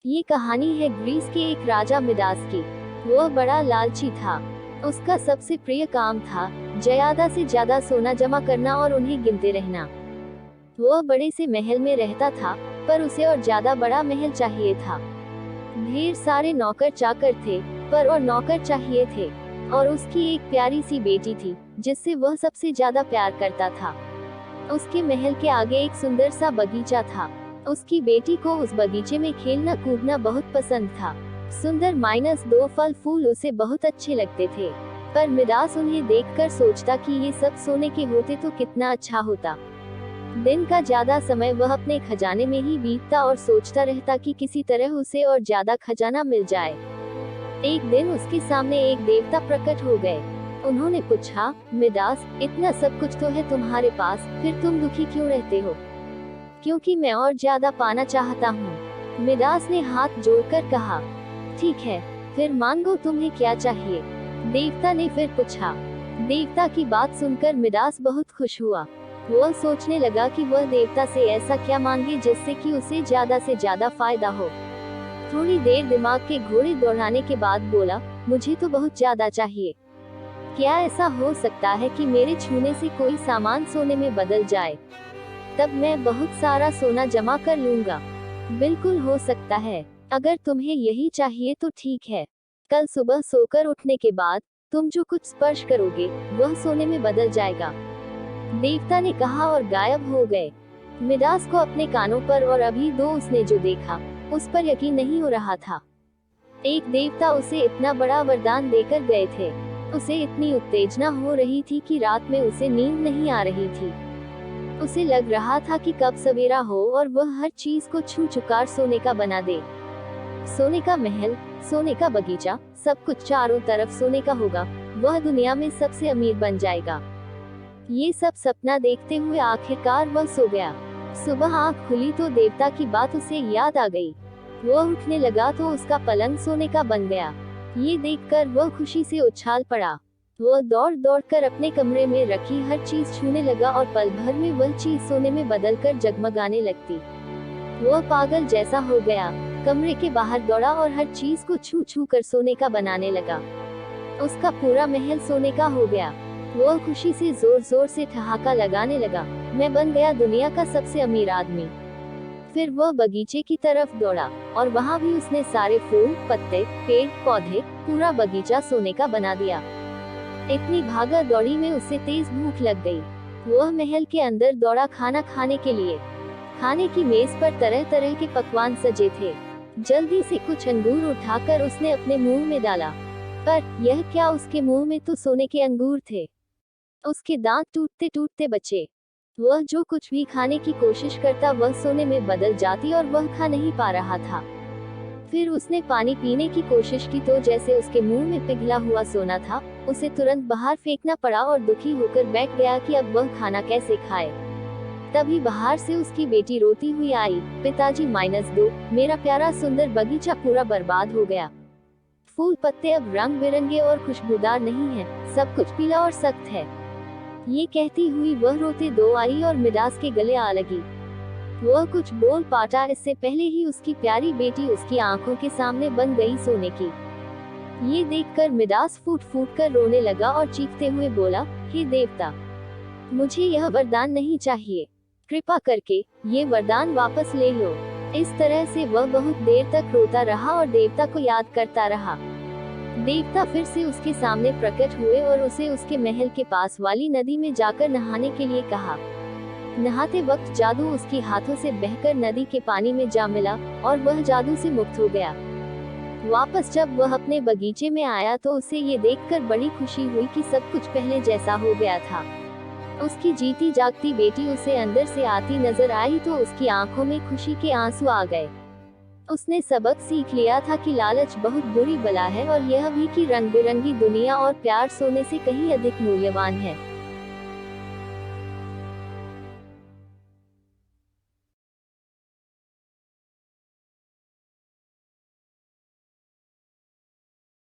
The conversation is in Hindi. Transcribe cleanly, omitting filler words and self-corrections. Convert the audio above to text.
ये कहानी है ग्रीस के एक राजा मिडास की। वह बड़ा लालची था। उसका सबसे प्रिय काम था ज्यादा से ज्यादा सोना जमा करना और उन्हें गिनते रहना। वह बड़े से महल में रहता था, पर उसे और ज्यादा बड़ा महल चाहिए था। ढेर सारे नौकर चाकर थे, पर और नौकर चाहिए थे। और उसकी एक प्यारी सी बेटी थी, जिससे वह सबसे ज्यादा प्यार करता था। उसके महल के आगे एक सुंदर सा बगीचा था। उसकी बेटी को उस बगीचे में खेलना कूदना बहुत पसंद था। सुंदर -2 फल फूल उसे बहुत अच्छे लगते थे, पर मिडास उन्हें देखकर सोचता कि ये सब सोने के होते तो कितना अच्छा होता। दिन का ज्यादा समय वह अपने खजाने में ही बीतता और सोचता रहता कि किसी तरह उसे और ज्यादा खजाना मिल जाए। एक दिन उसके सामने एक देवता प्रकट हो गए। उन्होंने पूछा, मिडास, इतना सब कुछ तो है तुम्हारे पास, फिर तुम दुखी क्यों रहते हो? क्योंकि मैं और ज्यादा पाना चाहता हूँ। मिडास ने हाथ जोड़कर कहा, ठीक है, फिर मांगो, तुम्हें क्या चाहिए? देवता ने फिर पूछा। देवता की बात सुनकर मिडास बहुत खुश हुआ। वह सोचने लगा कि वह देवता से ऐसा क्या मांगे जिससे कि उसे ज्यादा से ज्यादा फायदा हो। थोड़ी देर दिमाग के घोड़े दौड़ाने के बाद बोला, मुझे तो बहुत ज्यादा चाहिए। क्या ऐसा हो सकता है कि मेरे छूने से कोई सामान सोने में बदल जाए? तब मैं बहुत सारा सोना जमा कर लूंगा। बिल्कुल हो सकता है। अगर तुम्हें यही चाहिए तो ठीक है। कल सुबह सोकर उठने के बाद तुम जो कुछ स्पर्श करोगे वह सोने में बदल जाएगा। देवता ने कहा और गायब हो गए। मिडास को अपने कानों पर और अभी दो उसने जो देखा उस पर यकीन नहीं हो रहा था। एक देवता उसे इतना बड़ा वरदान देकर गए थे। उसे इतनी उत्तेजना हो रही थी कि रात में उसे नींद नहीं आ रही थी। उसे लग रहा था कि कब सवेरा हो और वह हर चीज को छू छुकार सोने का बना दे। सोने का महल, सोने का बगीचा, सब कुछ चारों तरफ सोने का होगा। वह दुनिया में सबसे अमीर बन जाएगा। ये सब सपना देखते हुए आखिरकार वह सो गया। सुबह आँख खुली तो देवता की बात उसे याद आ गई। वह उठने लगा तो उसका पलंग सोने का बन गया। ये देखकर वह खुशी से उछाल पड़ा। वह दौड़ दौड़ कर अपने कमरे में रखी हर चीज छूने लगा और पल भर में वह चीज सोने में बदलकर जगमगाने लगती। वह पागल जैसा हो गया। कमरे के बाहर दौड़ा और हर चीज को छू छू कर सोने का बनाने लगा। उसका पूरा महल सोने का हो गया। वह खुशी से जोर जोर से ठहाका लगाने लगा, मैं बन गया दुनिया का सबसे अमीर आदमी। फिर वह बगीचे की तरफ दौड़ा और वहाँ भी उसने सारे फूल, पत्ते, पेड़ पौधे, पूरा बगीचा सोने का बना दिया। इतनी भागा दौड़ी में उसे तेज भूख लग गई। वह महल के अंदर दौड़ा खाना खाने के लिए। खाने की मेज पर तरह तरह के पकवान सजे थे। जल्दी से कुछ अंगूर उठाकर उसने अपने मुंह में डाला, पर यह क्या, उसके मुंह में तो सोने के अंगूर थे। उसके दांत टूटते टूटते बचे। वह जो कुछ भी खाने की कोशिश करता वह सोने में बदल जाती और वह खा नहीं पा रहा था। फिर उसने पानी पीने की कोशिश की तो जैसे उसके मुंह में पिघला हुआ सोना था, उसे तुरंत बाहर फेंकना पड़ा और दुखी होकर बैठ गया कि अब वह खाना कैसे खाए। तभी बाहर से उसकी बेटी रोती हुई आई, पिताजी -2, मेरा प्यारा सुंदर बगीचा पूरा बर्बाद हो गया। फूल पत्ते अब रंग बिरंगे और खुशबूदार नहीं हैं, सब कुछ पीला और सख्त है। ये कहती हुई वह रोते दो आई और मिडास के गले आ लगी। वह कुछ बोल पाता इससे पहले ही उसकी प्यारी बेटी उसकी आंखों के सामने बन गई सोने की। ये देखकर मिडास फूट फूट कर रोने लगा और चीखते हुए बोला, हे देवता, मुझे यह वरदान नहीं चाहिए। कृपा करके ये वरदान वापस ले लो। इस तरह से वह बहुत देर तक रोता रहा और देवता को याद करता रहा। देवता फिर से उसके सामने प्रकट हुए और उसे उसके महल के पास वाली नदी में जाकर नहाने के लिए कहा। नहाते वक्त जादू उसके हाथों से बहकर नदी के पानी में जा मिला और वह जादू से मुक्त हो गया। वापस जब वह अपने बगीचे में आया तो उसे ये देखकर बड़ी खुशी हुई कि सब कुछ पहले जैसा हो गया था। उसकी जीती जागती बेटी उसे अंदर से आती नजर आई तो उसकी आंखों में खुशी के आंसू आ गए। उसने सबक सीख लिया था कि लालच बहुत बुरी बला है और यह भी कि रंग बिरंगी दुनिया और प्यार सोने से कहीं अधिक मूल्यवान है।